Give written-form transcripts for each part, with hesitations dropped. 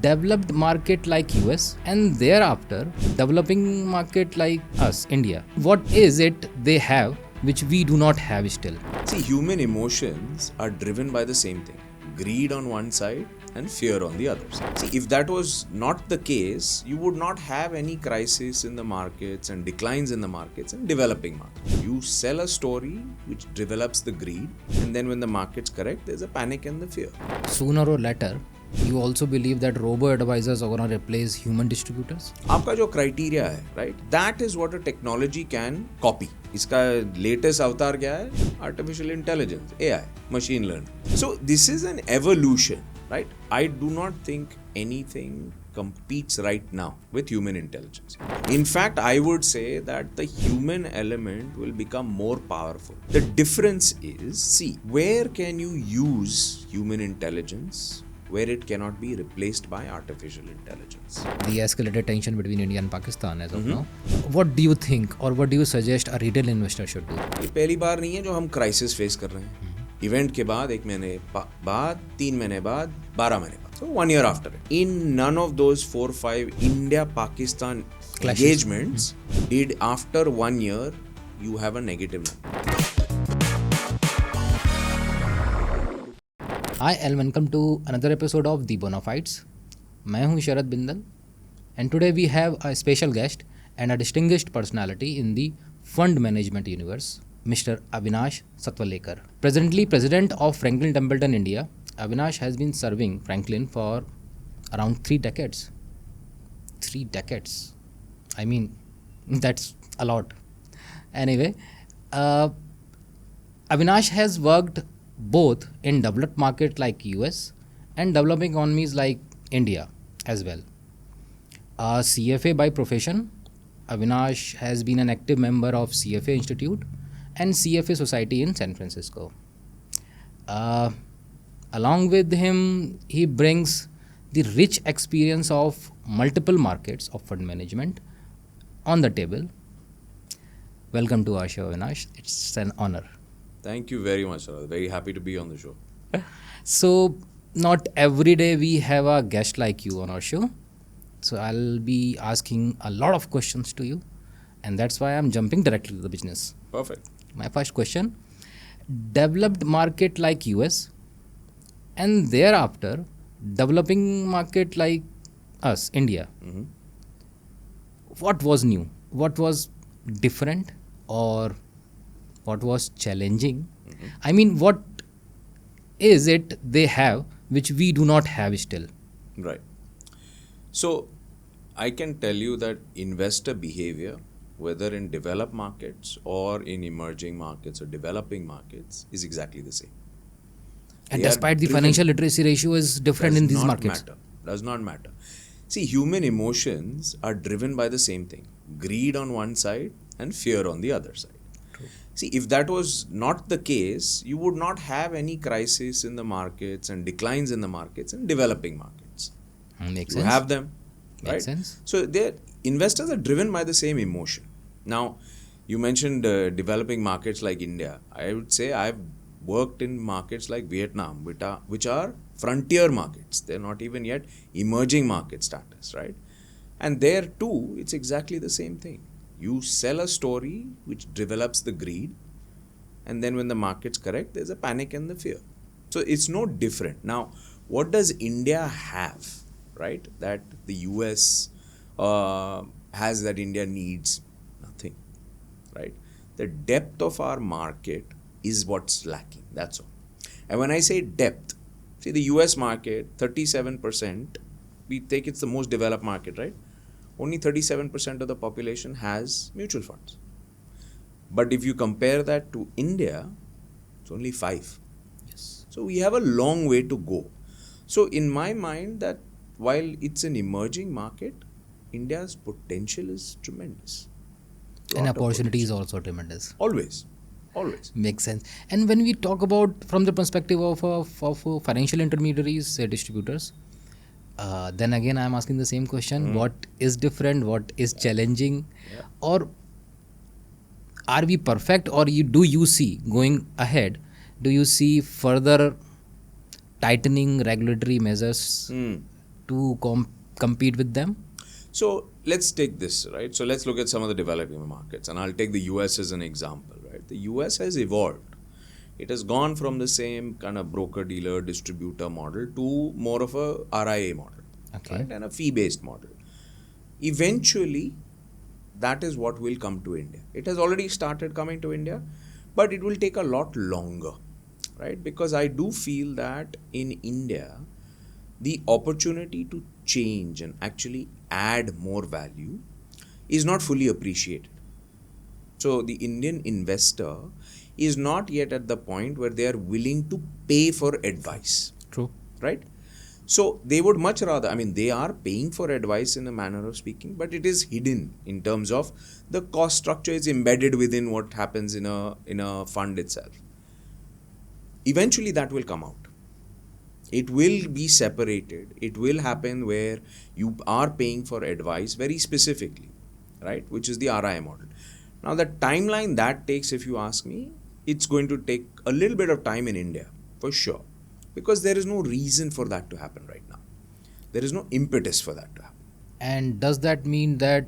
developed market like US and thereafter developing market like us, India. What is it they have which we do not have still? See, human emotions are driven by the same thing: greed on one side and fear on the other side. See, if that was not the case, you would not have any crisis in the markets and declines in the markets and developing markets. You sell a story which develops the greed, and then when the markets correct, there's a panic and the fear. Sooner or later, you also believe that robo-advisors are going to replace human distributors? आपका जो criteria है, right? That is what a technology can copy. इसका latest अवतार क्या है? Artificial intelligence, AI, machine learning. So this is an evolution, right? I do not think anything competes right now with human intelligence. In fact, I would say that the human element will become more powerful. The difference is, see, where can you use human intelligence where it cannot be replaced by artificial intelligence? The escalated tension between India and Pakistan as of now. What do you think or what do you suggest a retail investor should do? ये पहली बार नहीं है जो हम crisis face कर रहे हैं. Event के बाद 1 महीने बाद, 3 महीने बाद, 12 महीने बाद. So 1 year after it. In none of those 4-5 India-Pakistan engagements did after 1 year you have a negative number. Hi and welcome to another episode of The Bonafides. मैं हूँ शरद Bindal and today we have a special guest and a distinguished personality in the fund management universe, Mr. Avinash Satwalekar. Presently President of Franklin Templeton India, Avinash has been serving Franklin for around 3 decades. 3 decades. I mean, that's a lot. Anyway, Avinash has worked both in developed markets like US and developing economies like India as well. A CFA by profession, Avinash has been an active member of CFA Institute and CFA Society in San Francisco. Along with him, he brings the rich experience of multiple markets of fund management on the table. Welcome to our show, Avinash. It's an honor. Thank you very much, sir. Very happy to be on the show. So, not every day we have a guest like you on our show. So, I'll be asking a lot of questions to you. And that's why I'm jumping directly to the business. Perfect. My first question, developed market like US and thereafter developing market like us, India. What was new? What was different or what was challenging? I mean, what is it they have which we do not have still? Right. So, I can tell you that investor behavior, whether in developed markets or in emerging markets or developing markets, is exactly the same. And They are despite the driven- financial literacy ratio is different in these markets. Does not matter. See, human emotions are driven by the same thing: greed on one side and fear on the other side. See, if that was not the case, you would not have any crisis in the markets and declines in the markets and developing markets. Makes You sense. have them, Makes right? sense. So investors are driven by the same emotion. Now, you mentioned developing markets like India. I would say I've worked in markets like Vietnam, which are frontier markets. They're not even yet emerging market status, right? And there too, it's exactly the same thing. You sell a story which develops the greed, and then when the market's correct, there's a panic and the fear. So it's no different. Now, what does India have, right? That the US has that India needs? Nothing, right? The depth of our market is what's lacking. That's all. And when I say depth, see the US market, 37%, we take it's the most developed market, right? Only 37% of the population has mutual funds. But if you compare that to India, it's only 5. Yes. So we have a long way to go. So in my mind, that while it's an emerging market, India's potential is tremendous. And Lot of opportunity is potential. also tremendous. Always. Makes sense. And when we talk about from the perspective of financial intermediaries, distributors, then again I'm asking the same question: what is different? What is challenging? Or are we perfect? Or do you see going ahead? Do you see further tightening regulatory measures to compete with them? So let's take this, right? So let's look at some of the developing markets, and I'll take the US as an example, right? The US has evolved. It has gone from the same kind of broker dealer distributor model to more of a RIA model, Okay. right? And a fee based model. Eventually, that is what will come to India. It has already started coming to India, but it will take a lot longer, right? Because I do feel that in India, the opportunity to change and actually add more value is not fully appreciated. So the Indian investor is not yet at the point where they are willing to pay for advice, True. right? So they would much rather, I mean, they are paying for advice in a manner of speaking, but it is hidden in terms of the cost structure is embedded within what happens in a fund itself. Eventually that will come out. It will be separated. It will happen where you are paying for advice very specifically, right? Which is the RI model. Now, the timeline that takes, if you ask me, it's going to take a little bit of time in India, for sure. Because there is no reason for that to happen right now. There is no impetus for that to happen. And does that mean that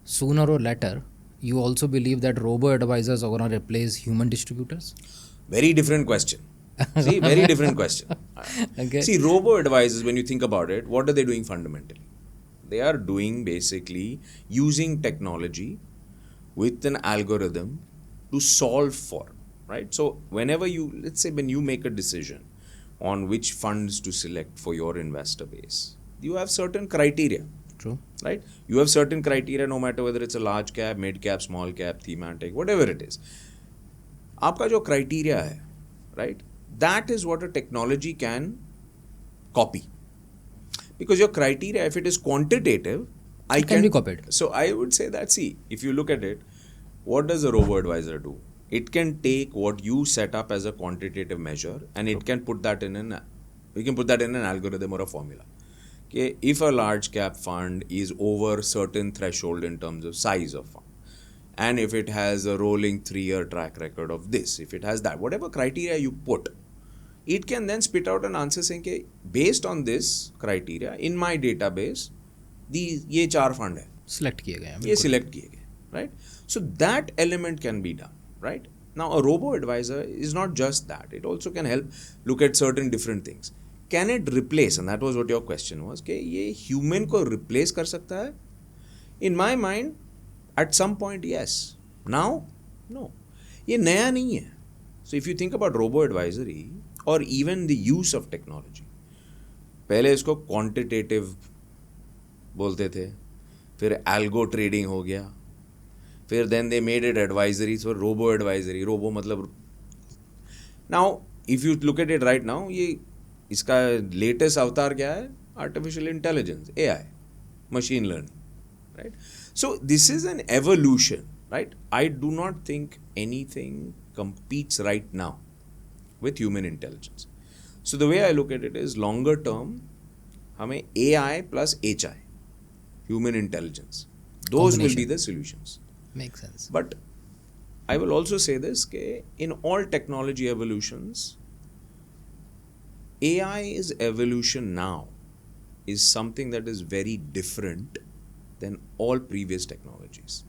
sooner or later you also believe that robo advisors are going to replace human distributors? Very different question. See, very different question. Okay. See, robo advisors, when you think about it, what are they doing fundamentally? They are doing basically using technology with an algorithm to solve for, right? So whenever you, let's say when you make a decision on which funds to select for your investor base, you have certain criteria, True. right? You have certain criteria no matter whether it's a large cap, mid cap, small cap, thematic, whatever it is. आपका जो criteria है, right? That is what a technology can copy. Because your criteria, if it is quantitative, It can be copied. So I would say that, see, if you look at it, what does a robo-advisor do? It can take what you set up as a quantitative measure and it can put that in an algorithm or a formula. Okay, if a large cap fund is over certain threshold in terms of size of fund, and if it has a rolling 3-year track record of this, if it has that, whatever criteria you put, it can then spit out an answer saying, okay, based on this criteria, in my database, ये 4 fund है, Select किए गए हैं ये बिल्कुल. select किए गए, right? So that element can be done, right? Now a robo advisor is not just that. It also can help look at certain different things. Can it replace, and that was what your question was, कि ये human को replace कर सकता है? In my mind, at some point, yes. Now, no. ये नया नहीं है. So if you think about robo advisory or even the use of technology, पहले इसको quantitative बोलते थे, फिर algo trading हो गया, फिर then they made it advisory, so robo advisory, robo मतलब. Now, if you look at it right now, ये इसका latest अवतार क्या है? Artificial intelligence, AI, machine learning, right? So this is an evolution, right? I do not think anything competes right now with human intelligence. So the way I look at it is longer term, हमें AI plus HI, human intelligence, those will be Combination. the solutions. Makes sense. But I will also say this, कि in all technology evolutions, AI's evolution now is something that is very different than all previous technologies.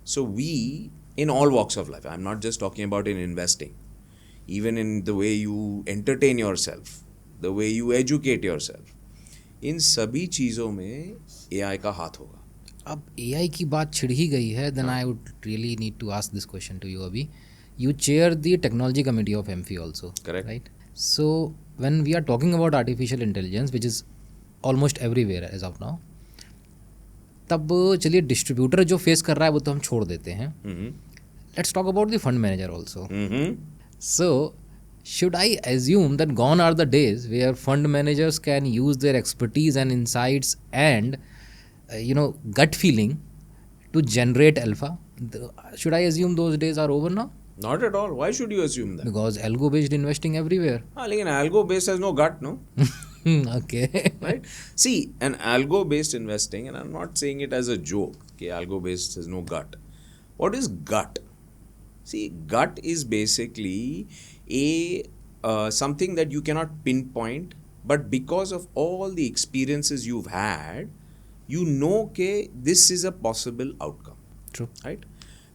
So we, in all walks of life, I'm not just talking about in investing, even in the way you entertain yourself, the way you educate yourself, इन सभी चीज़ों में AI का हाथ होगा. अब AI की बात छिड़ ही गई है, then I would really need to ask this question to you अभी. You chair the technology committee of MFI also. Correct. Right? So when we are talking about artificial intelligence, which is almost everywhere as of now, तब चलिए distributor जो face कर रहा है वो तो हम छोड़ देते हैं. Let's talk about the fund manager also. So, should I assume that gone are the days where fund managers can use their expertise and insights and, gut feeling to generate alpha? Should I assume those days are over now? Not at all. Why should you assume that? Because algo-based investing everywhere. लेकिन algo based has no gut, no? Okay. Right? See, an algo based investing, and I'm not saying it as a joke, okay, algo based has no gut. What is gut? See, gut is basically a something that you cannot pinpoint but because of all the experiences you've had, you know that this is a possible outcome. True. Right?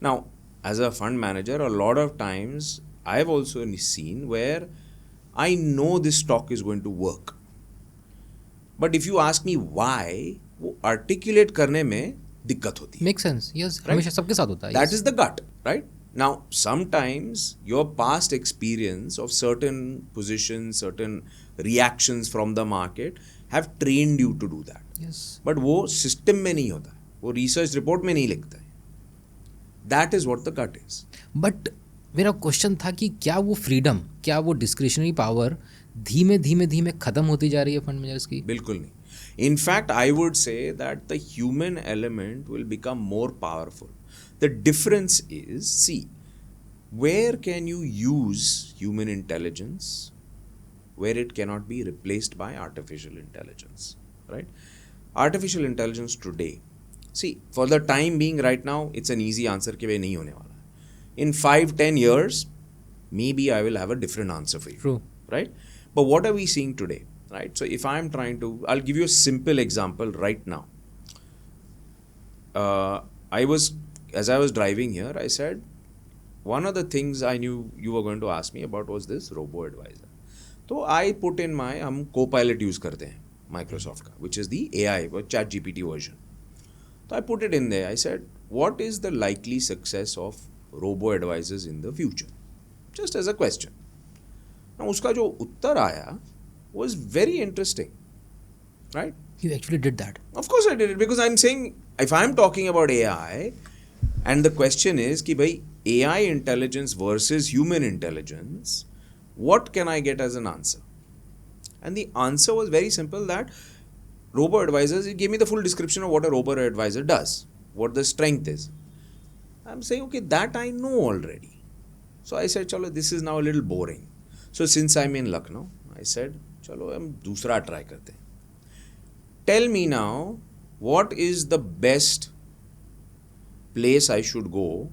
Now, as a fund manager, a lot of times I've also seen where I know this stock is going to work. But if you ask me why, वो articulate करने में दिक्कत होती है. Makes sense. Yes. Right? हमेशा सबके साथ होता है. That yes. is the gut, right? Now, sometimes your past experience of certain positions, certain reactions from the market have trained you to do that. Yes. But वो system में नहीं होता है, वो research report में नहीं लिखता है. That is what the gut is. But मेरा क्वेश्चन था कि क्या वो फ्रीडम, क्या वो डिस्क्रिशनरी पावर धीमे धीमे धीमे खत्म होती जा रही है फंड मैनेजर्स की? बिल्कुल नहीं. In fact, I would say that the human element will become more powerful. The difference is, see, where can you use human intelligence where it cannot be replaced by artificial intelligence, right? Artificial intelligence today, see, for the time being right now, it's an easy answer कि भाई नहीं होने वाला है. In 5-10 years, maybe I will have a different answer for you. True. Right? But what are we seeing today? Right? So if I'm trying to, I'll give you a simple example right now. As I was driving here, I said, one of the things I knew you were going to ask me about was this robo-advisor. So I put in my, हम Copilot use करते हैं Microsoft का, which is the AI or ChatGPT version. So I put it in there. I said, what is the likely success of robo-advisors in the future? Just as a question. Now, उसका जो उत्तर आया was very interesting, right? You actually did that. Of course I did it, because I'm saying, if I'm talking about AI, and the question is कि भाई AI intelligence versus human intelligence, what can I get as an answer? And the answer was very simple, that robo-advisors, it gave me the full description of what a robo-advisor does, what the strength is. I'm saying, okay, that I know already. So I said, chalo, this is now a little boring. So since I'm in Lucknow, I said, chalo, हम दूसरा try करते हैं. Tell me now, what is the best place I should go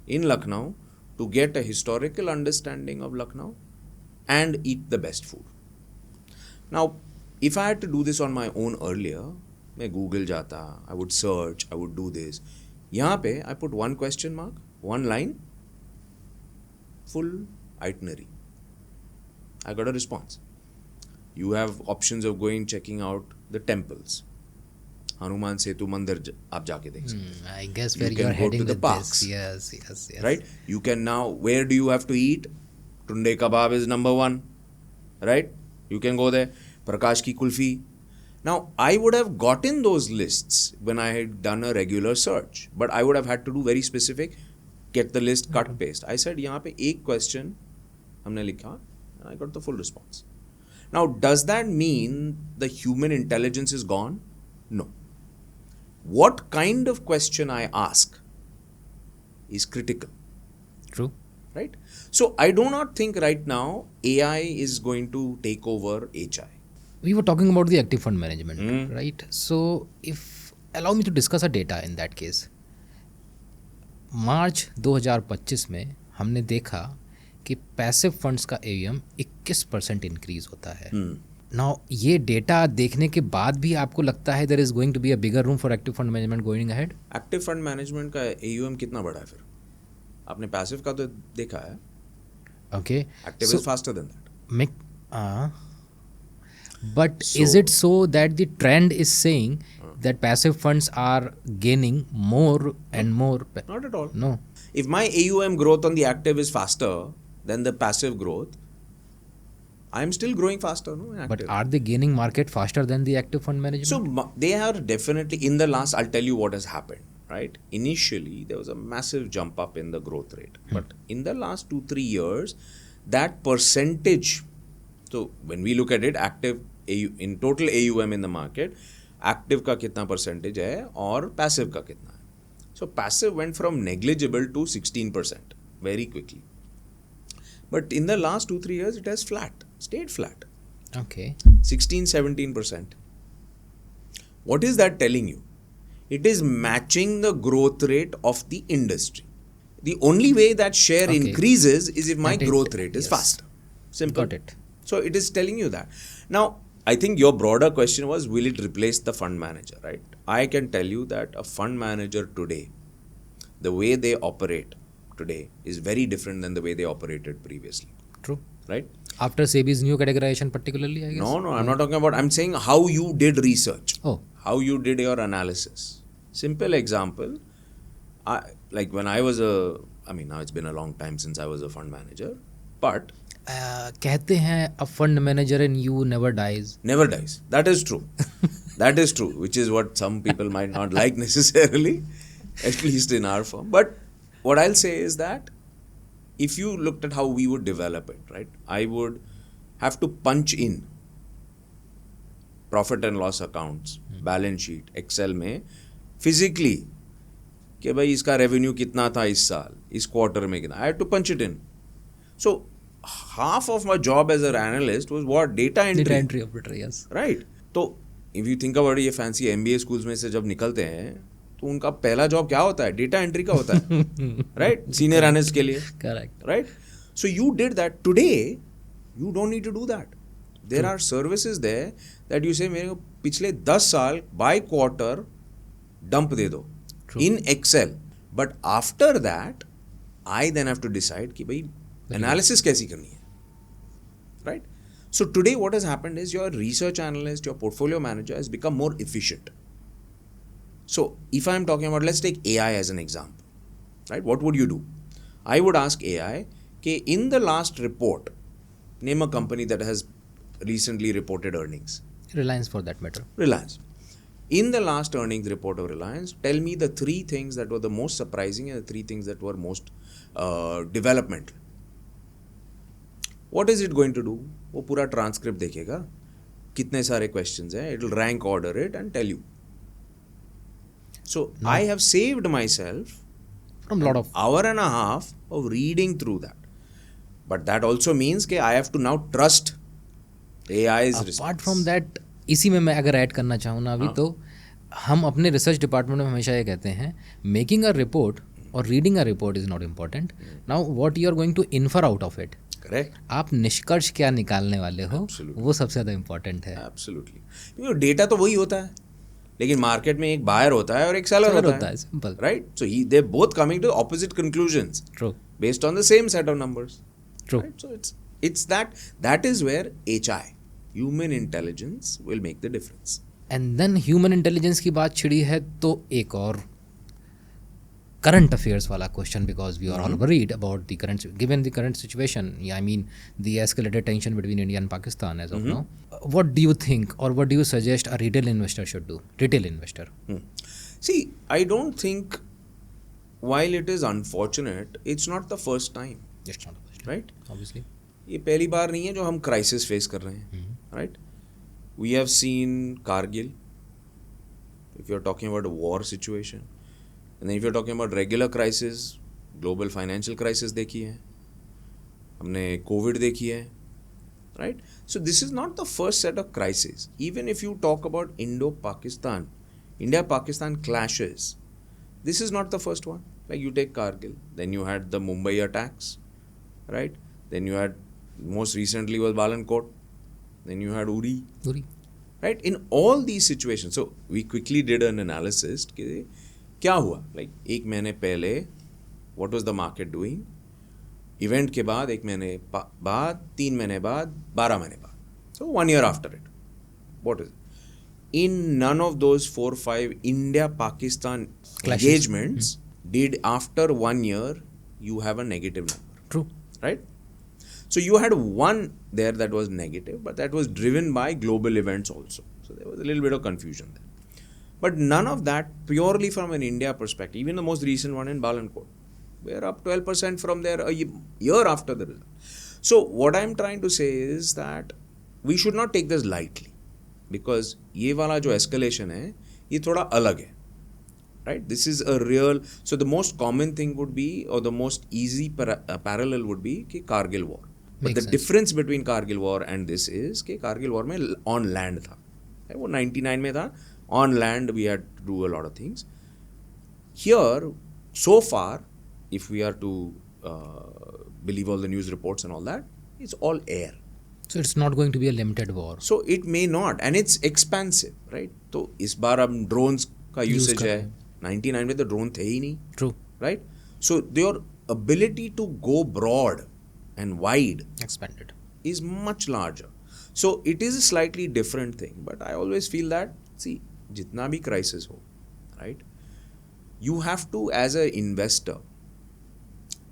in Lucknow to get a historical understanding of Lucknow and eat the best food. Now, if I had to do this on my own earlier, मैं Google जाता, I would search, I would do this. यहाँ पे I put one question mark, one line, full itinerary. I got a response. You have options of going checking out the temples. Hanuman Setu Mandir आप जाके देख सकते हैं. I guess where You you are can go heading to the with parks. this. Yes, yes, yes. Right? You can now, where do you have to eat? Tunde Kebab is number 1. Right? You can go there. Prakash ki kulfi. Now, I would have gotten those lists when I had done a regular search. But I would have had to do very specific, get the list, cut, paste. I said, यहाँ पे एक question हमने लिखा, and I got the full response. Now, does that mean the human intelligence is gone? No. What kind of question I ask is critical. True. Right? So, I do not think right now AI is going to take over HI. We were talking about the active fund management, right? So, if allow me to discuss a data in that case. मार्च 2025 में हमने देखा कि passive funds का AUM 21% increase होता है. Now ये data देखने के बाद भी आपको लगता है there is going to be a bigger room for active fund management going ahead? Active fund management का AUM कितना बड़ा है फिर? आपने पैसिव का तो देखा है. Okay. Active is faster than that. But is it so that the trend is saying that passive funds are gaining more and more? Not at all. No. If my AUM growth on the active is faster than the passive growth, I am still growing faster, no? Active. But are they gaining market faster than the active fund management? So they are definitely in the last. I'll tell you what has happened. Right? Initially, there was a massive jump up in the growth rate, but in the last 2-3 years, that percentage. So when we look at it, active in total AUM in the market, active का कितना percentage है और passive का कितना है. So passive went from negligible to 16% very quickly. But in the last 2-3 years, it has stayed flat. Okay. 16-17%. What is that telling you? It is matching the growth rate of the industry. The only way that share increases is if my growth rate is faster. Simple. Got it. So it is telling you that. Now, I think your broader question was, will it replace the fund manager, right? I can tell you that a fund manager today, the way they operate today is very different than the way they operated previously, True. right? After SEBI's new categorization, particularly, I guess. No, I'm not talking about, I'm saying how you did research, Oh, how you did your analysis. Simple example, like when I was now it's been a long time since I was a fund manager, but कहते हैं a fund manager in you never dies. never dies. That is true. That is true, which is what some people might not like necessarily, at least in our firm. But what I'll say is that if you looked at how we would develop it, right, I would have to punch in profit and loss accounts, balance sheet, Excel में physically कि भाई इसका revenue कितना था इस साल, इस quarter में कितना. I had to punch it in. So half of my job as an analyst was what? Data entry. Data entry operator, yes. Right. तो इफ यू थिंक अबाउट ये फैंसी MBA स्कूल्स में से जब निकलते हैं तो उनका पहला जॉब क्या होता है? डेटा एंट्री का होता है, राइट, सीनियर एनालिस्ट के लिए. Correct. Right. So you did that. Today you don't need to do that. There are services there that you say मेरे को पिछले 10 साल बाय क्वार्टर डंप दे दो in excel. But after that I then have to decide कि भाई analysis कैसी करनी है, right? So today what has happened is your research analyst, your portfolio manager has become more efficient. So if I'm talking about, let's take AI as an example, right? What would you do? I would ask AI, okay, in the last report, name a company that has recently reported earnings. Reliance for that matter. Reliance. In the last earnings report of Reliance, tell me the 3 things that were the most surprising and the 3 things that were most developmental. What is it going to do? वो पूरा transcript देखेगा, कितने सारे questions हैं, it will rank order it and tell you. So I have saved myself From lot of hour and a half of reading through that. But that also means कि I have to now trust AI's response. apart from that, इसी में मैं अगर add करना चाहूँ ना अभी, तो हम अपने रिसर्च डिपार्टमेंट में हमेशा ये कहते हैं, मेकिंग अ रिपोर्ट और reading a report is not important. Now what you are going to infer out of it, Correct? आप निष्कर्ष क्या निकालने वाले हो, Absolutely. वो सबसे ज़्यादा इम्पॉर्टेंट है. Absolutely. क्योंकि डेटा तो वही होता है, लेकिन मार्केट में एक बायर होता है और एक सेलर होता है. Simple. Right? So they both coming to opposite conclusions true. based on the same set of numbers. True. Right? So it's that is where HI, human intelligence, will make the difference. And then human intelligence की बात छिड़ी है तो एक और current affairs वाला question, because we are all worried about the current, given the current situation, I mean the escalated tension between India and Pakistan as of now. What do you think or what do you suggest a retail investor should do? Retail investor. See, I don't think, while it is unfortunate, it's not the first time, Just not right? obviously. ये पहली बार नहीं है जो हम crisis face कर रहे हैं, right? We have seen Kargil, if you're talking about a war situation, and then if you're talking about regular crisis, global financial crisis देखी है, हमने COVID देखी है, right? So this is not the first set of crises. Even if you talk about Indo-Pakistan, India-Pakistan clashes, this is not the first one. Like you take Kargil, then you had the Mumbai attacks, right? Then you had, most recently was Balankot, then you had Uri, पूरी. right? In all these situations, so we quickly did an analysis कि क्या हुआ, like एक महीने पहले what was the market doing, event के बाद एक महीने बाद, 3 महीने बाद, 12 महीने बाद, so 1 year after it, what is it? In none of those 4-5 India-Pakistan Clashes. engagements did after 1 year you have a negative number, True. right? So you had one there that was negative, but that was driven by global events also. So there was a little bit of confusion there. But none of that purely from an India perspective. Even the most recent one in Balankot, we are up 12% from there a year after the result. So what I'm trying to say is that we should not take this lightly, because ये वाला जो escalation है ये थोड़ा अलग है, right? This is a real. So the most common thing would be, or the most easy parallel would be कि Kargil war. But Makes the sense. difference between Kargil war and this is कि Kargil war में on land था, वो 99 में था, on land we had to do a lot of things. Here, so far, if we are to believe all the news reports and all that, it's all air. So it's not going to be a limited war. So it may not, and it's expansive, right? तो इस बार अब drones का usage कर है. रहे हैं. 99 में तो drone थे ही नहीं, True. right? So your ability to go broad and wide Expanded. is much larger. So it is a slightly different thing, but I always feel that, see, जितना भी crisis हो, right? You have to, as an investor,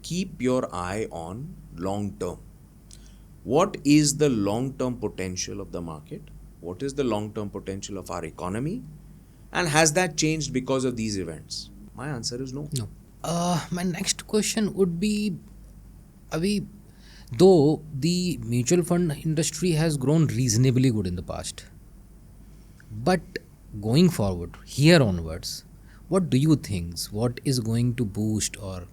keep your eye on long term. What is the long term potential of the market? What is the long term potential of our economy? And has that changed because of these events? My answer is no. No. My next question would be, Avi, though the mutual fund industry has grown reasonably good in the past, but going forward, here onwards, what do you think? What is going to boost, or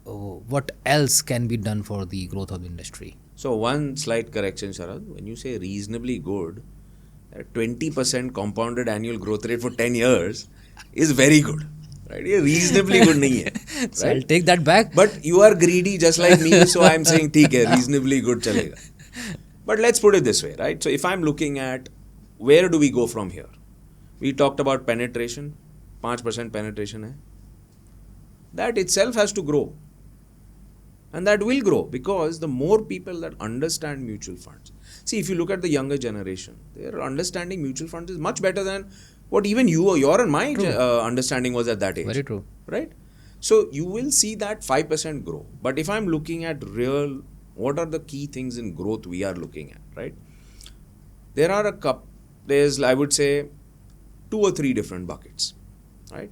what else can be done for the growth of the industry? So, one slight correction, Sharad. When you say reasonably good, 20% compounded annual growth rate for 10 years is very good. Right? ये reasonably good नहीं है. Right? So I'll take that back. But you are greedy just like me, so I'm saying ठीक है, reasonably good चलेगा. But let's put it this way, right? So if I'm looking at where do we go from here? We talked about penetration, 5% penetration है. That itself has to grow. And that will grow because the more people that understand mutual funds. See, if you look at the younger generation, their understanding mutual funds is much better than what even your and my understanding was at that age. Very true. Right? So you will see that 5% grow. But if I'm looking at real, what are the key things in growth we are looking at, right? There are there's, I would say, 2 or 3 different buckets, right?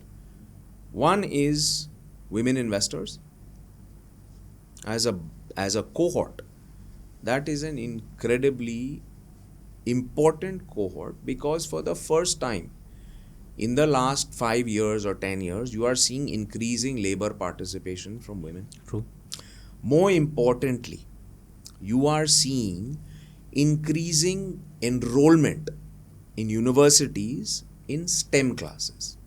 One is women investors. As a cohort, that is an incredibly important cohort because for the first time in the last 5 years or 10 years, you are seeing increasing labor participation from women. True. More importantly, you are seeing increasing enrollment in universities in STEM classes.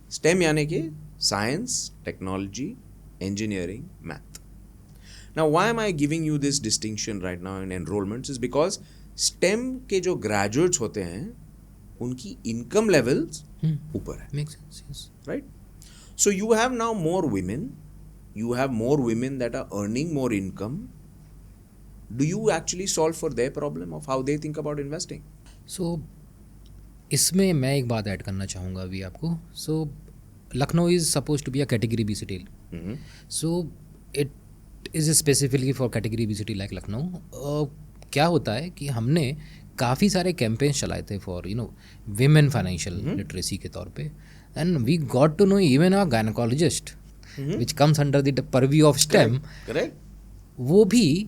STEM यानी कि science, technology, engineering, math. Now, why am I giving you this distinction right now in enrollments is because STEM के जो graduates होते हैं उनकी income levels ऊपर है. Makes sense, yes. Right? So you have now more women. You have more women that are earning more income. Do you actually solve for their problem of how they think about investing? So इसमें मैं एक बात add करना चाहूँगा अभी आपको. So Lucknow is supposed to be a category B city. So it is specifically for category B city like Lucknow. क्या होता है कि हमने काफ़ी सारे कैंपेन्स चलाए थे फॉर विमेन फाइनेंशियल लिटरेसी के तौर पे, and we got to know even a gynaecologist which comes under the purview of STEM. वो भी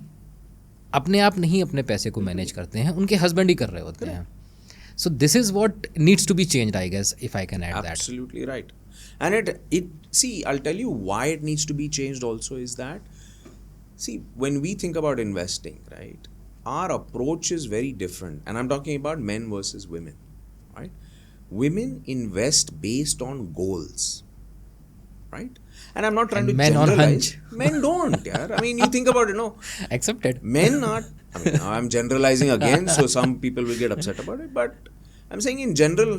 अपने आप नहीं अपने पैसे को मैनेज करते हैं, उनके हस्बैंड ही कर रहे होते हैं. So this is what needs to be changed, I guess, if I can add that. Absolutely right. And see, I'll tell you why it needs to be changed also is that, see, when we think about investing, right, our approach is very different. And I'm talking about men versus women, right? Women invest based on goals, right? And I'm not trying to men on generalize. hunch. Men don't, yeah. I mean, you think about it, no. Accepted. Men are, I mean, now I'm generalizing again, so some people will get upset about it. But I'm saying in general,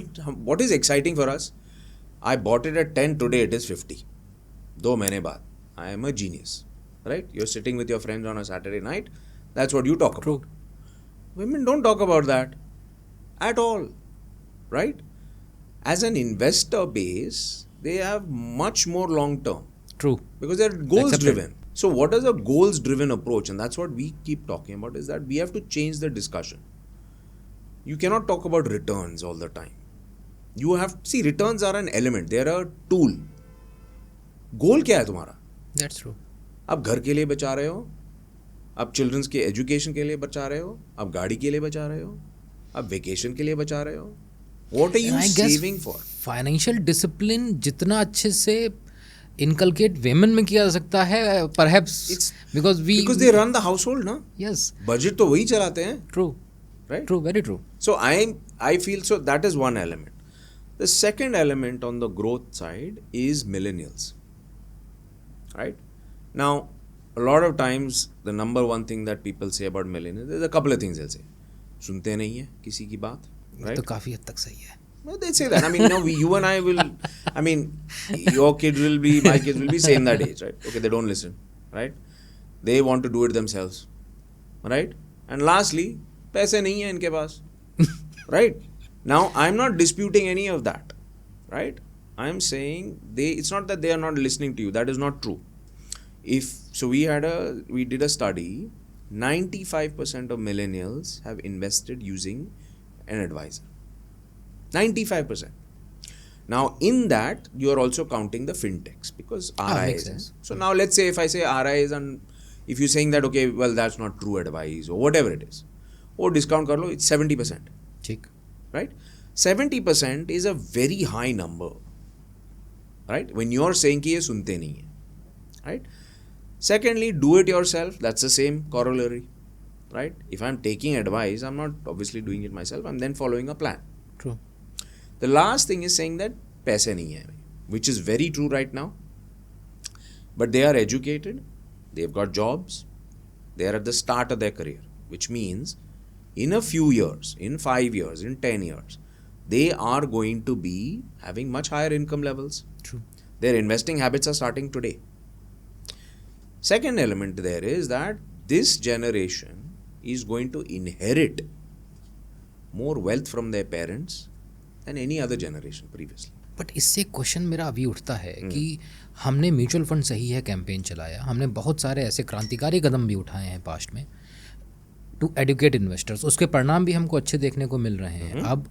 what is exciting for us? I bought it at 10, today it is 50. 2 महीने बाद. I am a genius, right? You're sitting with your friends on a Saturday night. That's what you talk about. True. Women don't talk about that at all, right? As an investor base, they have much more long term. True. Because they're goals Accepted. driven. So what is a goals driven approach? And that's what we keep talking about is that we have to change the discussion. You cannot talk about returns all the time. You have, see, returns are an element. They are a tool. Goal क्या है तुम्हारा? That's true. आप घर के लिए बचा रहे हो, आप चिल्ड्रंस के एजुकेशन के लिए बचा रहे हो, आप गाड़ी के लिए बचा रहे हो, आप वेकेशन के लिए बचा रहे हो. What are you And I guess saving for? Financial discipline जितना अच्छे से इनकलकेट वेमेन में किया जा सकता है, perhaps because they run the household, ना? Yes. Budget तो वही चलाते हैं. True. Right? True. Very true. So I feel so that is one element. The second element on the growth side is millennials. Right? Now, a lot of times the number one thing that people say about millennials, there's a couple of things they'll say. सुनते नहीं है किसी की बात, right? तो काफ़ी हद तक सही है. Well, they say that. I mean, you and I will, I mean, your kids will be, my kids will be same that age, right? Okay, they don't listen, right? They want to do it themselves, right? And lastly, पैसे नहीं है इनके पास, right? Now, I'm not disputing any of that, right? I'm saying it's not that they are not listening to you. That is not true. We did a study, 95% of millennials have invested using an advisor. 95%. Now, in that, you are also counting the fintechs because RIs. Makes sense. So now, let's say if I say RIs and if you're saying that, okay, well, that's not true advice or whatever it is, or discount kar lo, it's 70%. ठीक. Right? 70% is a very high number. Right? When you're saying कि ये सुनते नहीं है. Right? Secondly, do it yourself. That's the same corollary. Right? If I'm taking advice, I'm not obviously doing it myself. I'm then following a plan. True. The last thing is saying that पैसे नहीं है, which is very true right now. But they are educated, they've got jobs, they are at the start of their career, which means in a few years, in 5 years, in 10 years, they are going to be having much higher income levels. True. Their investing habits are starting today. Second element there is that this generation is going to inherit more wealth from their parents than any other generation previously. But इससे question मेरा अभी उठता है कि हमने mutual fund सही है campaign चलाया, हमने बहुत सारे ऐसे क्रांतिकारी कदम भी उठाए हैं पास्ट में टू एडुकेट इन्वेस्टर्स, उसके परिणाम भी हमको अच्छे देखने को मिल रहे हैं. अब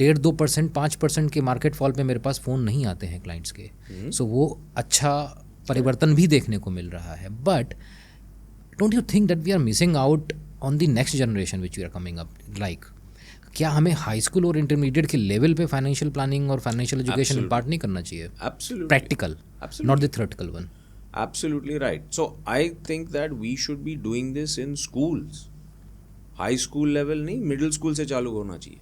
1.5-2%, 5% के मार्केट फॉल पे मेरे पास फ़ोन नहीं आते हैं क्लाइंट्स के, सो वो अच्छा परिवर्तन भी देखने को मिल रहा है. But don't you think that we are missing out on the next generation which we are coming up? Like क्या हमें हाई स्कूल और इंटरमीडिएट के लेवल पे फाइनेंशियल प्लानिंग और फाइनेंशियल एजुकेशन इम्पार्ट नहीं करना चाहिए? Absolutely. Practical, not the theoretical one. Absolutely right. So I think that we should be doing this in schools. High school level नहीं, middle school से चालू होना चाहिए.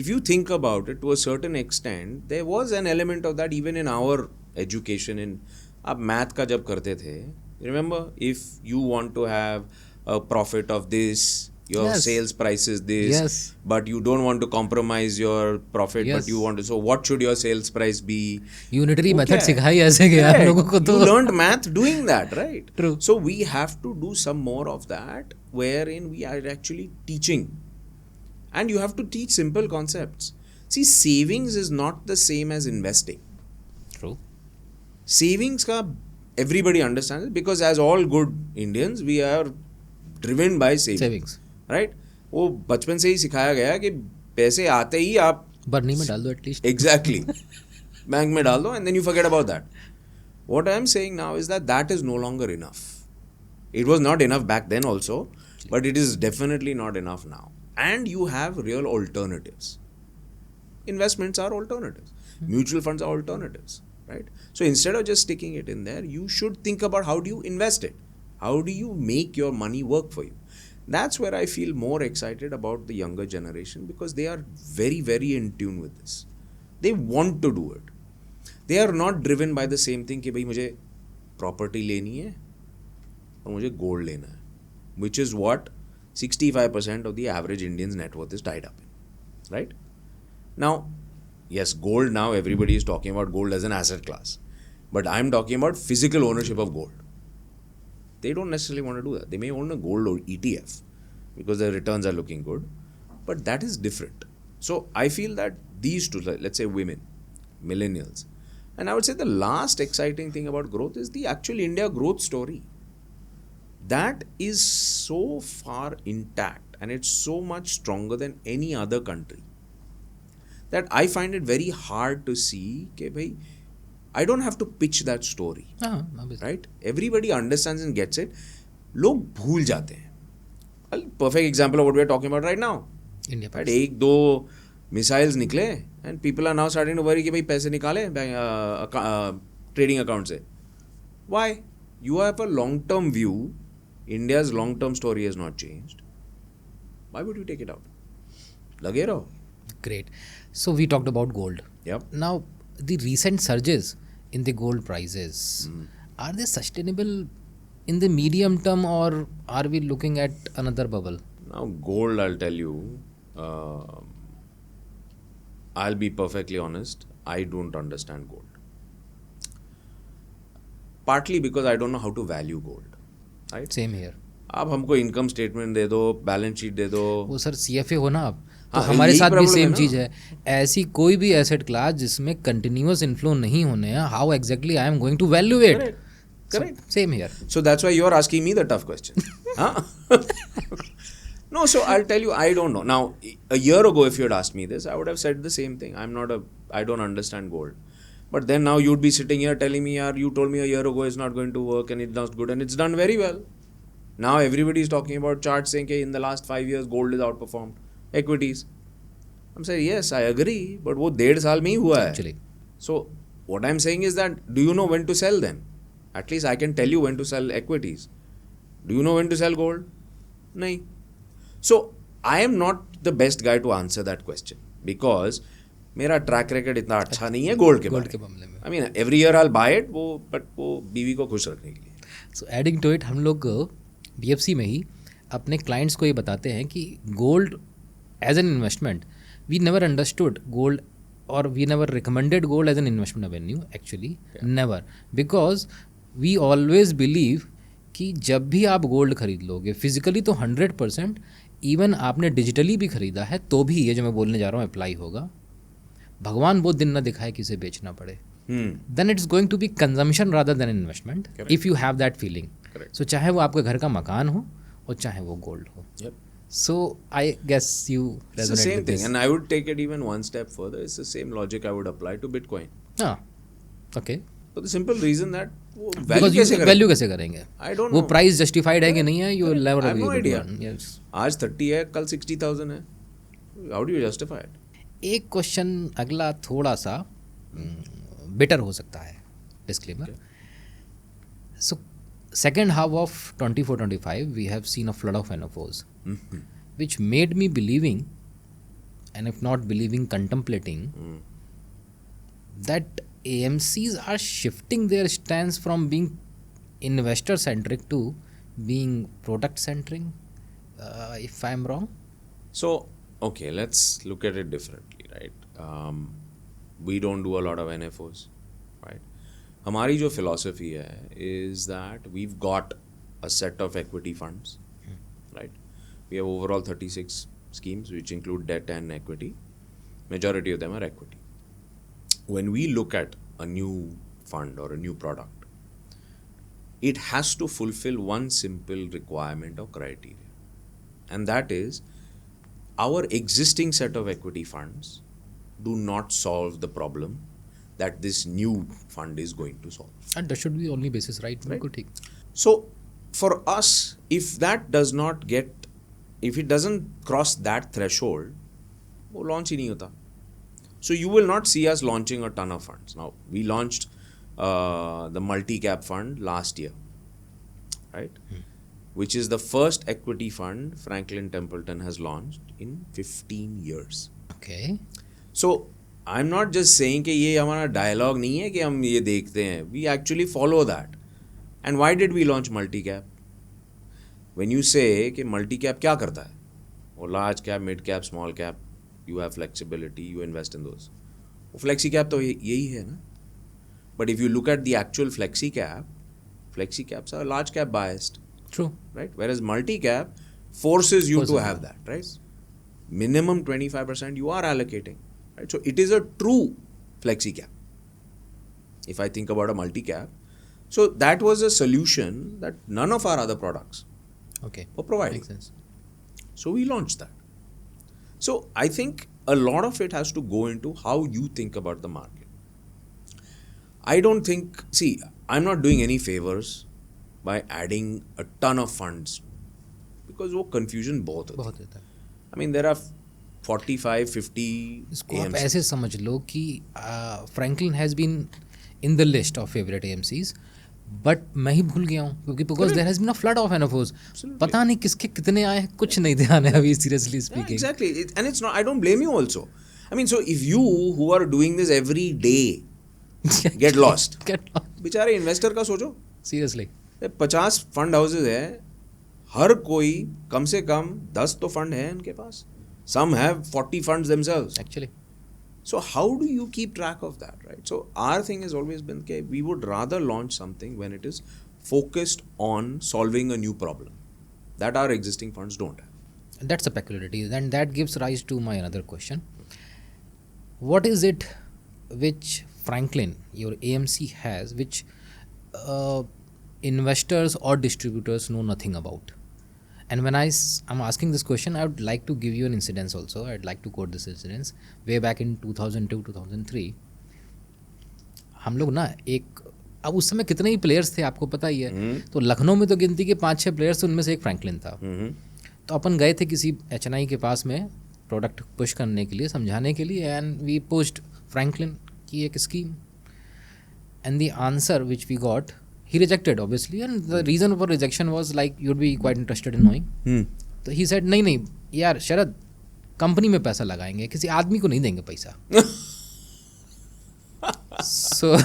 If you think about it, to a certain extent, there was an element of that even in our education. आप math का जब करते थे, remember, if you want to have a profit of this, your Yes. sales price is this, Yes. but you don't want to compromise your profit, Yes. but you want to, so what should your sales price be? Unitary Who method cares? सिखाई ऐसे गया Correct. लोगों को तो. You learned math doing that, right? True. So we have to do some more of that wherein we are actually teaching. And you have to teach simple concepts. See, savings is not the same as investing. True. Savings ka everybody understands it because as all good Indians, we are driven by savings. Right वो बचपन से ही सिखाया गया कि पैसे आते ही आप बर्नी में डाल दो एटलीस्ट. एग्जैक्टली बैंक में डाल दो and then you forget about that. What I am saying now is that is no longer enough. It was not enough back then also, but it is definitely not enough now. And you have real alternatives. Investments are alternatives. Mutual funds are alternatives, right? So instead of just sticking it in there, you should think about how do you invest it? How do you make your money work for you? That's where I feel more excited about the younger generation because they are very, very in tune with this. They want to do it. They are not driven by the same thing कि भाई मुझे property लेनी है और मुझे gold लेना है, which is what 65% of the average Indian's net worth is tied up in, right? Now, yes, gold now everybody is talking about gold as an asset class, but I'm talking about physical ownership of gold. They don't necessarily want to do that. They may own a gold or ETF because the returns are looking good, but that is different. So I feel that these two, let's say women, millennials, and I would say the last exciting thing about growth is the actual India growth story. That is so far intact and it's so much stronger than any other country that I find it very hard to see कि भाई I don't have to pitch that story. Right? Everybody understands and gets it. लोग भूल जाते हैं. Perfect example of what we are talking about right now. India, right? 1-2 missiles निकले and people are now starting to worry कि भाई पैसे निकाले trading account से. Why? You have a long-term view. India's long-term story has not changed. Why would you take it out? लगे रहो. Great. So we talked about gold. Yep. Now, the recent surges in the gold prices, are they sustainable in the medium term, or are we looking at another bubble? Now, gold, I'll tell you, I'll be perfectly honest, I don't understand gold. Partly because I don't know how to value gold, right? Same here. आप हमको income statement दे दो, balance sheet दे दो. वो sir CFA हो ना आप, तो हाँ, हमारे यही साथ भी problem है सेम ना. चीज़ है. ऐसी कोई भी एसेट क्लास जिसमें कंटिन्यूअस इन्फ्लो नहीं होने हैं, how exactly I am going to value it? Correct. Same here. So that's why you're asking me the tough question. Huh? No, so I'll tell you, I don't know. Now, a year ago, if you had asked me this, I would have said the same thing. I don't understand gold. But then now you'd be sitting here telling me, "Yaar, you told me a year ago it's not going to work and it's not good," and it's done very well. Now everybody is talking about charts saying that in the last 5 years gold is outperformed equities. I'm saying yes, I agree, but वो 1.5 साल में ही हुआ है. Actually. So what I'm saying is that, do you know when to sell then? At least I can tell you when to sell equities. Do you know when to sell gold? नहीं. So I am not the best guy to answer that question because मेरा track record इतना अच्छा नहीं है gold के मामले में. I mean every year I buy it, but वो बीवी को खुश रखने के लिए. सो एडिंग टू इट, हम लोग BFC में ही अपने क्लाइंट्स को ये बताते हैं कि gold as an investment, we never understood gold और we never recommended gold as an investment avenue. Actually never, because we always believe कि जब भी आप गोल्ड खरीद लोगे फिजिकली तो 100%, इवन आपने डिजिटली भी खरीदा है तो भी ये जो मैं बोलने जा रहा हूँ अप्लाई होगा. भगवान वो दिन ना दिखाए कि इसे बेचना पड़े. Then it's going to be consumption rather than investment if you have that feeling. So चाहे वो आपके घर का मकान हो और चाहे वो गोल्ड हो. So I guess you It's the resonate same with thing, this. and I would take it even one step further. It's the same logic I would apply to Bitcoin. हाँ, okay. For the simple reason that वो Because value you कैसे करें? value कैसे करेंगे? I don't वो know. Price justified है कि नहीं है? You will never I have be no able to idea. earn. Yes. आज 30 है, कल 60,000 है. How do you justify it? एक क्वेश्चन अगला थोड़ा सा बेटर हो सकता है. Disclaimer. So second half of 24-25 we have seen a flood of NFOs, which made me believing, and if not believing, contemplating that AMCs are shifting their stance from being investor centric to being product centric. If I'm wrong. So, okay, let's look at it differently, right? We don't do a lot of NFOs, right? हमारी जो philosophy है is that we've got a set of equity funds, right? We have overall 36 schemes which include debt and equity. Majority of them are equity. When we look at a new fund or a new product, it has to fulfill one simple requirement or criteria, and that is our existing set of equity funds do not solve the problem that this new fund is going to solve. And that should be only basis, right? बिल्कुल ठीक. So for us, if it doesn't cross that threshold, वो launch ही नहीं होता. So you will not see us launching a ton of funds. Now, we launched the multi-cap fund last year, right? Which is the first equity fund Franklin Templeton has launched in 15 years. Okay. So I'm not just saying कि ये हमारा dialogue नहीं है कि हम ये देखते हैं. We actually follow that. And why did we launch multi-cap? When you say कि multi-cap क्या करता है? वो large cap, mid cap, small cap, you have flexibility, you invest in those. वो flexi cap तो यही है ना? But if you look at the actual flexi caps are large cap biased. True. Right? Whereas multi-cap forces you to have that, right? Minimum 25% you are allocating, right? So it is a true flexi cap. If I think about a multi-cap, so that was a solution that none of our other products Okay. were providing. Makes sense. So we launched that. So I think a lot of it has to go into how you think about the market. I don't think, see, I'm not doing any favors by adding a ton of funds because वो confusion बहुत होती बहुत होता है. I mean, there are 45, 50 इसको आप AMCs. ऐसे समझ लो कि Franklin has been in the list of favourite AMCs, but मैं ही भूल गया हूँ क्योंकि because there has been a flood of NFOs. पता नहीं किसके कितने आए हैं, कुछ नहीं ध्यान है अभी, seriously Yeah, speaking. exactly. And it's not, I don't blame you also. I mean, so if you who are doing this every day get lost, Get lost. बेचारे investor का सोचो. Seriously. 50 फंड हाउसेज है, हर कोई कम से कम 10 तो fund है इनके पास. Some have 40 funds themselves. Actually, So how do you keep track of that, right? So our thing has always been, okay, we would rather launch something when it is focused on solving a new problem that our existing funds don't have. that's a peculiarity, and that gives rise to my another question. What is it which Franklin, your AMC, has which uh, investors or distributors know nothing about? And when I'm asking this question, I would like to give you an incident also. I'd like to quote this incident. Way back in 2002-2003, हम लोग ना एक, अब उस समय कितने ही players थे आपको पता ही है, तो लखनऊ में तो गिनती के 5-6 प्लेयर्स थे, उनमें से एक फ्रैंकलिन था. तो अपन गए थे किसी HNI के पास में प्रोडक्ट पुश करने के लिए, समझाने के लिए, एंड वी पोस्ट फ्रैंकलिन की एक स्कीम, and the answer which we got, he rejected obviously, and the reason for rejection was like, you'd be quite interested in knowing. तो he said नहीं यार शरद, कंपनी में पैसा लगाएंगे, किसी आदमी को नहीं देंगे पैसा. So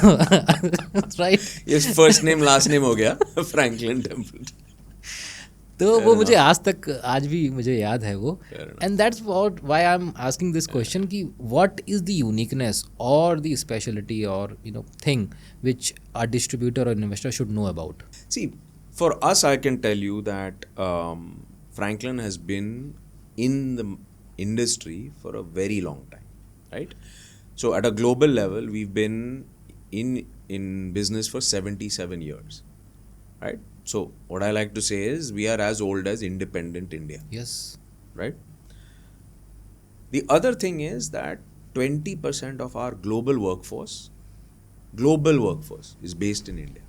right, Yes, first name last name हो गया Franklin Templeton. तो वो मुझे आज भी मुझे याद है वो. Fair enough. And that's what why I am asking this question कि व्हाट इज द यूनिकनेस और द स्पेशलिटी और thing which a distributor or investor should know about? See, for us, I can tell you that Franklin has been in the industry for a very long time, right? So at a global level, we've been in business for 77 years, right? So what I like to say is we are as old as independent India, Yes. right? The other thing is that 20% of our global workforce is based in India.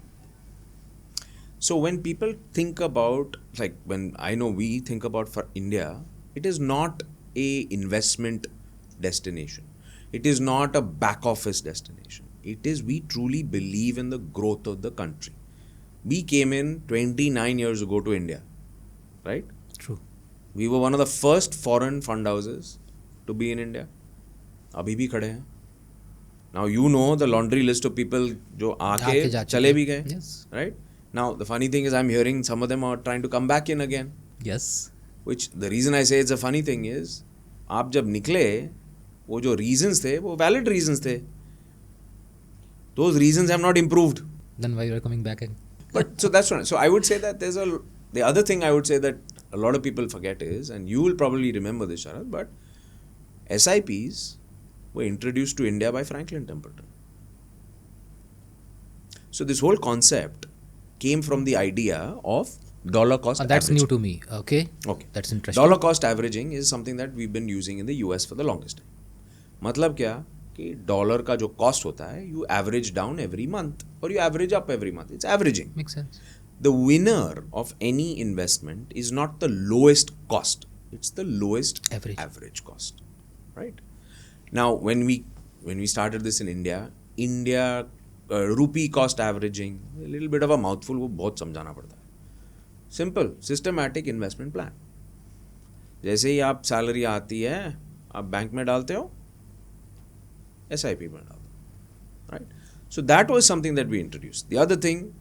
So when people think about, like when I know we think about for India, it is not a investment destination. It is not a back office destination. It is, we truly believe in the growth of the country. We came in 29 years ago to India, right? True. We were one of the first foreign fund houses to be in India. अभी भी खड़े हैं. Now you know the laundry list of people जो आके जा चले चुके. भी गए, Yes. right? Now the funny thing is I'm hearing some of them are trying to come back in again. Yes. Which the reason I say it's a funny thing is, आप जब निकले वो जो reasons थे वो valid reasons थे. Those reasons have not improved. Then why you are coming back again? But so that's right. So I would say that the other thing I would say that a lot of people forget is, and you will probably remember this, Sharad, but SIPs were introduced to India by Franklin Templeton. So this whole concept came from the idea of dollar cost That's averaging. new to me. Okay. Okay. That's interesting. Dollar cost averaging is something that we've been using in the US for the longest time. मतलब क्या कि dollar का जो cost होता है, you average down every month or you average up every month. It's averaging. Makes sense. The winner of any investment is not the lowest cost. It's the lowest Average. cost, right? Now, when we started this in India, rupee cost averaging, a little bit of a mouthful, वो बहुत समझाना पड़ता है. Simple, systematic investment plan. जैसे ही आप salary आती है, आप बैंक में डालते हो, SIP में डालते हो, right? So that was something that we introduced. The other thing,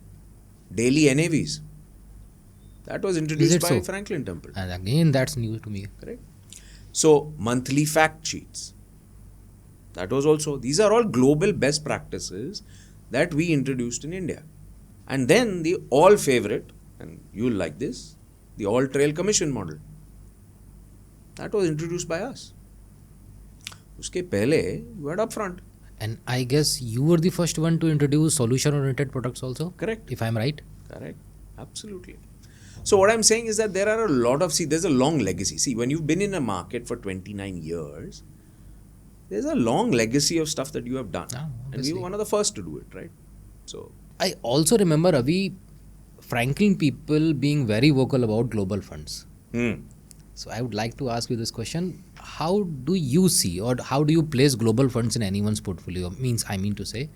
daily NAVs. That was introduced it by so? Franklin Templeton. And again, that's new to me. Correct. So monthly fact sheets. That was also, these are all global best practices that we introduced in India. And then the all favorite, and you'll like this, the all trail commission model. That was introduced by us. उसके पहले you had upfront. And I guess you were the first one to introduce solution-oriented products also. Correct. If I'm right. Correct. Absolutely. So what I'm saying is that there are a lot of, there's a long legacy. See, when you've been in a market for 29 years, there's a long legacy of stuff that you have done. And we Obviously. were one of the first to do it, right? So, I also remember, Avi, Franklin people being very vocal about global funds. So I would like to ask you this question. How do you see, or how do you place global funds in anyone's portfolio? I mean to say,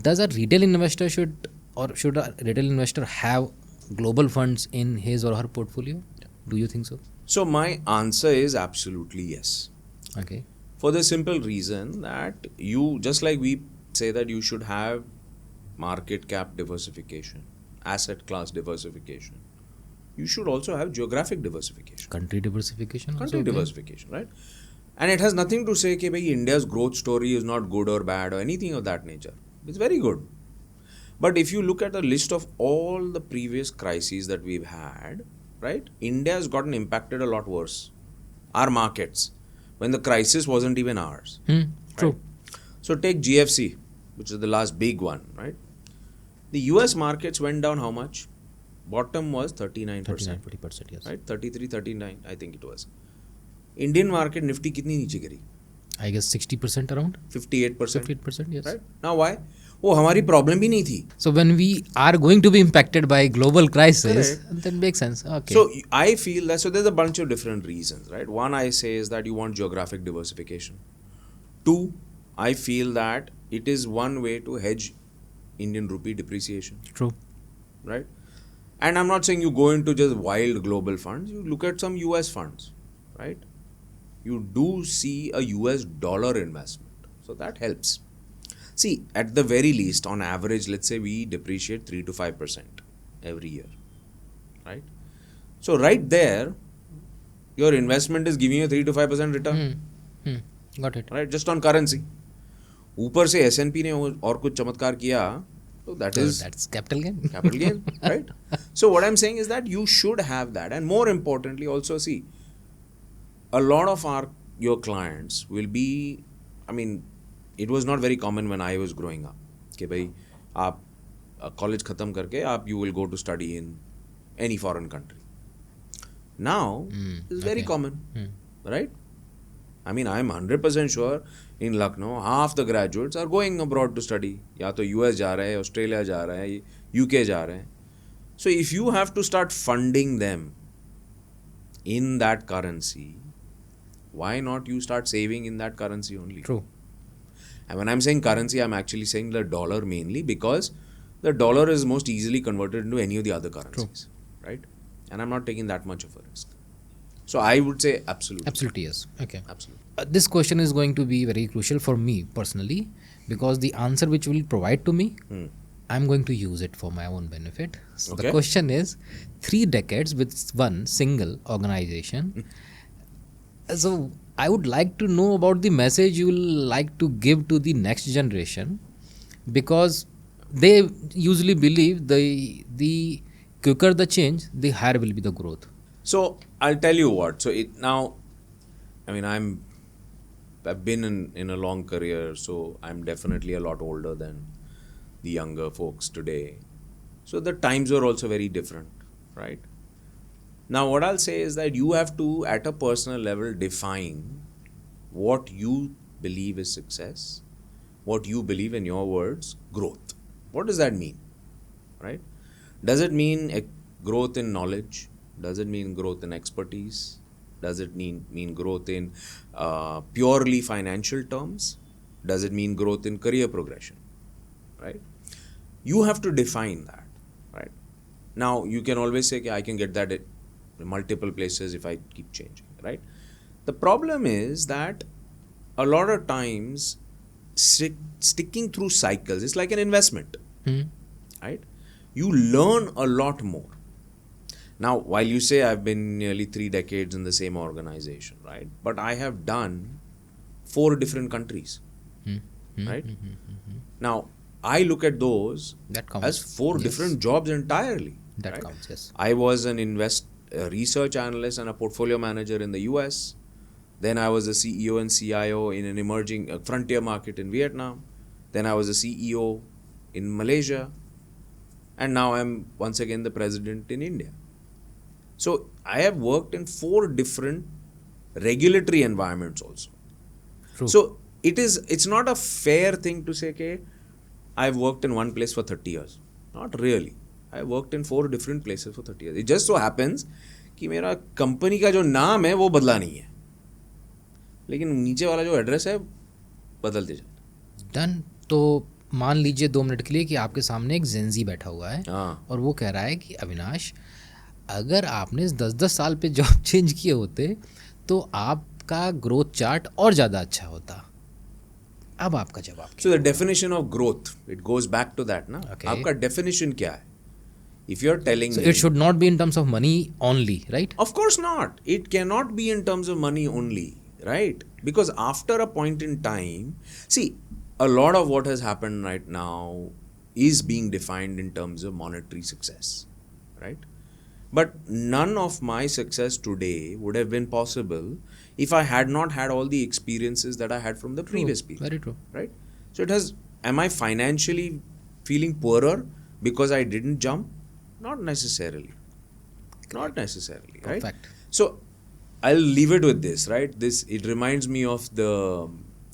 does a retail investor should a retail investor have global funds in his or her portfolio? Do you think so? so my answer is absolutely yes. Okay. For the simple reason that you, just like we say that you should have market cap diversification, asset class diversification, you should also have geographic diversification, Country diversification. also country okay. diversification, right? And it has nothing to say that India's growth story is not good or bad or anything of that nature. It's very good. But if you look at the list of all the previous crises that we've had, right, India has gotten impacted a lot worse. Our markets, when the crisis wasn't even ours. True. So take GFC, which is the last big one, right? The US markets went down how much? Bottom was 39%. 39-40%, yes. Right? 33, 39, I think it was. Indian market Nifty kitni niche giri? I guess 60% around. 58%. 58%, yes. Right? Now why? वो हमारी problem भी नहीं थी. So when we are going to be impacted by global crisis, Correct. that makes sense. Okay. So I feel that, so there's a bunch of different reasons, right? One, I say, is that you want geographic diversification. Two, I feel that it is one way to hedge Indian rupee depreciation, True. right? And I'm not saying you go into just wild global funds. You look at some US funds, right? You do see a US dollar investment. So that helps. See, at the very least, on average, let's say we depreciate 3 to 5% every year, right? So right there, your investment is giving you 3 to 5% return, Got it. right? Just on currency. ऊपर से S&P ने और कुछ चमत्कार किया, so that So is that's capital gain. capital gain, right? So what I'm saying is that you should have that, and more importantly, also see, a lot of your clients will be, I mean, it was not very common when I was growing up कि भाई आप college खत्म करके you will go to study in any foreign country. Now it's very okay. common, right? I mean, I'm 100% sure in Lucknow, half the graduates are going abroad to study. या तो US जा रहे हैं, Australia जा रहे हैं, UK जा रहे हैं. So if you have to start funding them in that currency, why not you start saving in that currency only? True. And when I'm saying currency, I'm actually saying the dollar mainly, because the dollar is most easily converted into any of the other currencies, right? And I'm not taking that much of a risk. So I would say absolutely. Absolutely, yes. Okay. Absolutely. This question is going to be very crucial for me personally, because the answer which will provide to me, I'm going to use it for my own benefit. So the Okay. question is 3 decades with one single organization. So I would like to know about the message you will like to give to the next generation, because they usually believe the quicker the change, the higher will be the growth. So I'll tell you what. So now, I mean, I've been in a long career, so I'm definitely a lot older than the younger folks today. So the times were also very different, right? Now, what I'll say is that you have to, at a personal level, define what you believe is success, what you believe, in your words, growth. What does that mean, right? Does it mean growth in knowledge? Does it mean growth in expertise? Does it mean growth in purely financial terms? Does it mean growth in career progression, right? You have to define that, right? Now, you can always say, okay, I can get that in multiple places if I keep changing, right? The problem is that a lot of times sticking through cycles is like an investment, right? You learn a lot more. Now, while you say I've been nearly 3 decades in the same organization, right? But I have done 4 different countries, right? Now, I look at those That counts. as 4 Yes. different jobs entirely. That right? counts, yes. I was an research analyst and a portfolio manager in the US. Then I was a CEO and CIO in an emerging frontier market in Vietnam. Then I was a CEO in Malaysia. And now I'm once again the president in India. So I have worked in 4 different regulatory environments also. True. So it's not a fair thing to say, okay, I've worked in one place for 30 years. Not really. I worked in 4 different places for 30 years. It just so happens कि मेरा company का जो नाम है वो बदला नहीं है, लेकिन नीचे वाला जो एड्रेस है बदलते जाता डन. तो मान लीजिए 2 मिनट के लिए कि आपके सामने एक जेंजी बैठा हुआ है, हाँ. और वो कह रहा है कि अविनाश, अगर आपने 10-10 साल पे जॉब चेंज किए होते तो आपका ग्रोथ चार्ट और ज़्यादा अच्छा होता. अब आपका जवाब क्या? So the definition of growth, it goes back to that ना. Okay. आपका definition क्या है? If you're telling So me, it should not be in terms of money only, right? of course not. It cannot be in terms of money only, right? Because after a point in time, see, a lot of what has happened right now is being defined in terms of monetary success, right? But none of my success today would have been possible if I had not had all the experiences that I had from the previous people, Very true. right? So it has, am I financially feeling poorer because I didn't jump? Not necessarily. Not necessarily, right? Perfect. So I'll leave it with this, right? This, it reminds me of the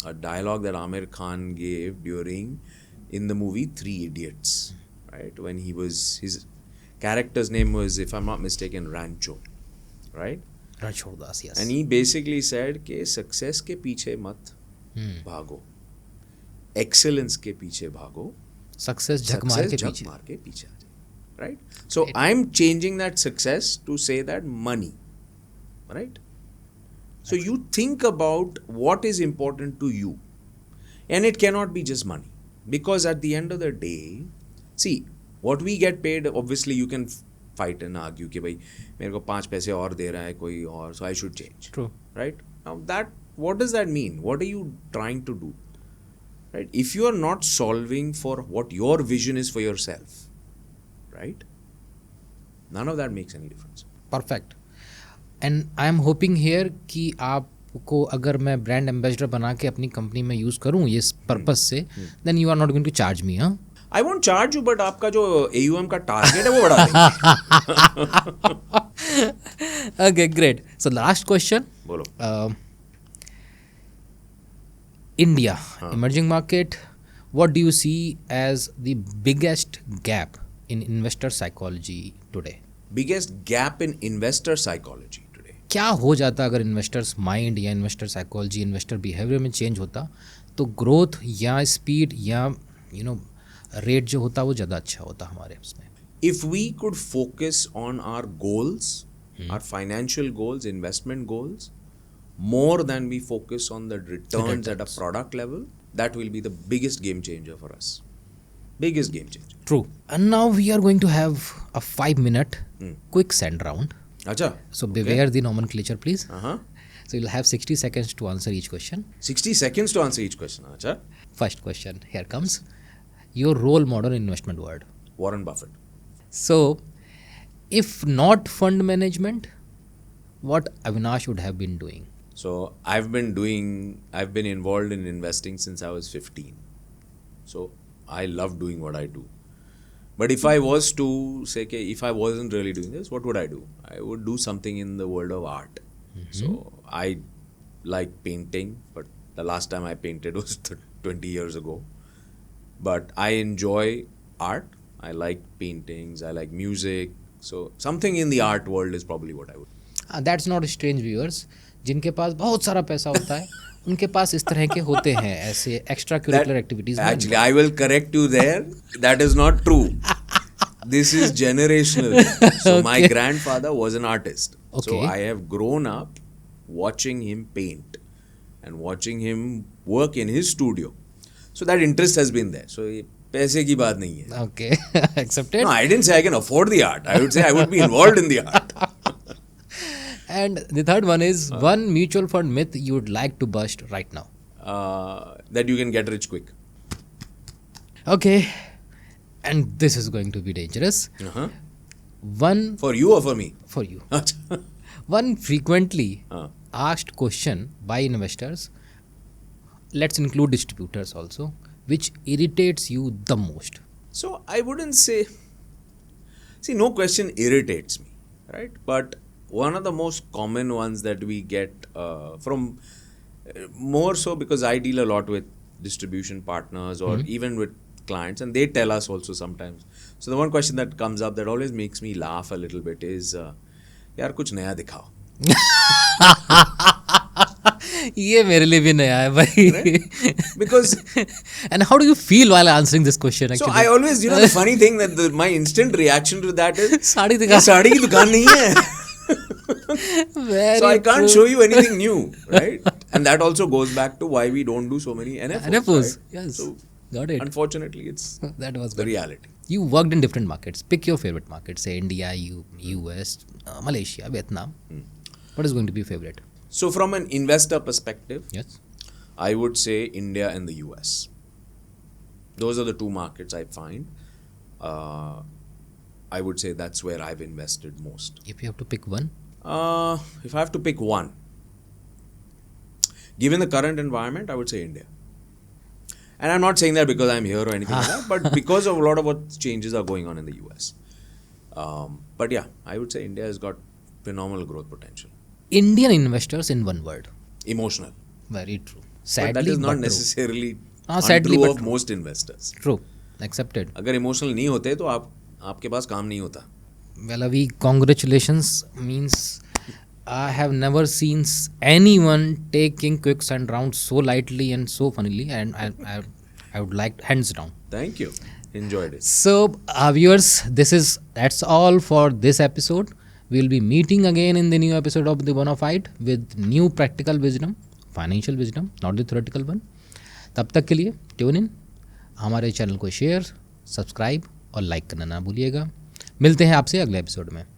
a dialogue that Amir Khan gave during in the movie Three Idiots, right? When he was, his character's name was, if I'm not mistaken, Rancho, right? Ranchor Das, yes. And he basically said कि success के पीछे मत भागो, excellence के पीछे भागो, Success झक मार success के झक पीछे. मार के पीछे आ जाए, right? So I'm changing that success to say that money, right? So you think about what is important to you, and it cannot be just money, because at the end of the day, see, what we get paid, obviously you can fight and argue कि भाई मेरे को 5 पैसे और दे रहा है कोई और, so I should change, True. right? Now that, what does that mean? What are you trying to do, right? If you are not solving for what your vision is for yourself, right, none of that makes any difference. Perfect. And I am hoping here कि आपको अगर मैं brand ambassador बना के अपनी company में use करूँ ये पर्पस से, then you are not going to charge me, हाँ? I won't charge you, but आपका जो AUM का टारगेट है वो बढ़ा देंगे. Okay, great. So last question. बोलो. India, emerging market, what do you see as the biggest gap in investor psychology today? Biggest gap in investor psychology today. क्या हो जाता अगर इन्वेस्टर्स माइंड या इन्वेस्टर साइकोलॉजी इन्वेस्टर बिहेवियर में change होता तो growth या स्पीड या रेट जो होता वो ज़्यादा अच्छा होता हमारे उसमें. If we could focus on our goals, our financial goals, investment goals, more than we focus on the returns at a product level, that will be the biggest game changer for us. Biggest game changer. True. And now we are going to have a 5-minute quick send round. Acha. So beware the nomenclature, please. Uh-huh. So you'll have 60 seconds to answer each question. 60 seconds to answer each question. Acha. First question, here comes. Your role model in investment world. Warren Buffett. So, if not fund management, what Avinash would have been doing? So I've been involved in investing since I was 15. So I love doing what I do. But if I was to say, okay, if I wasn't really doing this, what would I do? I would do something in the world of art. So I like painting, but the last time I painted was 20 years ago. But I enjoy art. I like paintings. I like music. So something in the art world is probably what I would. That's not strange, viewers. जिनके पास बहुत सारा पैसा होता है उनके पास इस तरह के होते हैं ऐसे extra curricular activities. Actually, I will correct you there. That is not true. This is generational. So my grandfather was an artist. So Okay. I have grown up watching him paint and watching him work in his studio. So that interest has been there. So ये पैसे की बात नहीं है. Okay, accepted. No, I didn't say I can afford the art. I would say I would be involved in the art. And the third one is one mutual fund myth you would like to bust right now. That you can get rich quick. Okay, and this is going to be dangerous. Uh-huh. One For you or for me? for you. One frequently Uh. asked question by investors, let's include distributors also, which irritates you the most. So I wouldn't say, see, no question irritates me, right? But one of the most common ones that we get from, more so because I deal a lot with distribution partners or even with clients, and they tell us also sometimes. So the one question that comes up that always makes me laugh a little bit is, यार कुछ नया दिखाओ. ये मेरे लिए भी नया है भाई. Because And how do you feel while answering this question so actually? I always, the funny thing that my instant reaction to that is, sari ये दिखा. साड़ी की दुकान नहीं है. Very So I can't true. show you anything new, right? And that also goes back to why we don't do so many NFOs. NFOs, right? yes. So Got it. unfortunately, it's That was the good. reality. You worked in different markets. Pick your favorite market. Say India, US, Malaysia, Vietnam. What is going to be your favorite? So from an investor perspective, Yes. I would say India and the US. Those are the two markets I find. I would say that's where I've invested most. If you have to pick one, If I have to pick one, given the current environment, I would say India. And I'm not saying that because I'm here or anything like that, but because of a lot of what changes are going on in the US. But yeah, I would say India has got phenomenal growth potential. Indian investors in one word. Emotional. Very true. But Sadly, that is not true. necessarily sadly, untrue but of true. most investors. True. Accepted. अगर emotional नहीं होते तो आपके पास काम नहीं होता. Well, Avi, congratulations means I have never seen anyone taking quicks and rounds so lightly and so funnily, and I would like hands down. Thank you. Enjoyed it. So, viewers, that's all for this episode. We will be meeting again in the new episode of The Bonafide with new practical wisdom, financial wisdom, not the theoretical one. तब तक के लिए tune in, हमारे channel को share, subscribe और like करना ना भूलिएगा. मिलते हैं आपसे अगले एपिसोड में.